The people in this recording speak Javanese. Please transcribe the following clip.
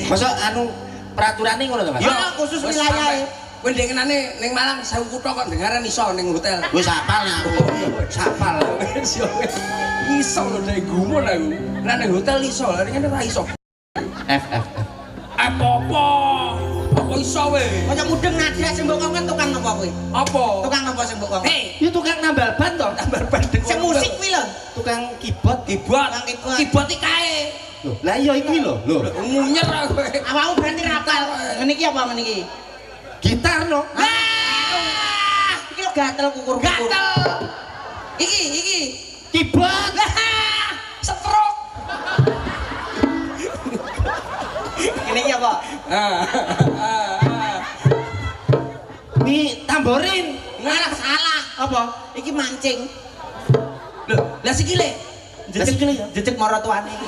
Masa anu peraturannya ngono to, Mas? Ya khusus wilayah. Kowe ndengenane ning Malang 1000 kutho kok dengaran iso ning hotel. Wis hafal aku. Hafal. Iso lho nek gumun aku. Lah ning hotel iso, lah ngene ora iso. F. Apa-apa? Apa iso we? Kaya mudeng Nadia sing mbok kan tukang napa kowe? Apa? Tukang napa sing mbok kok? Ya tukang nambal ban to. Tambal ban Sing musik kuwi lho. Tukang keyboard. Kibot iki kae. Loh, lah iya iki lho. Lho. Munyer aku. Awakmu berarti rapal. Ngene iki apa ngene iki? Gitar no. Iki lho gatel kukur-kukur. Gatel. Iki. Keyboard. Stroke. Ngene iki apa? Ini tamborin. Ngalah salah. Apa? Iki mancing. Lho, lah sikile. Jejeg moro tuane iki.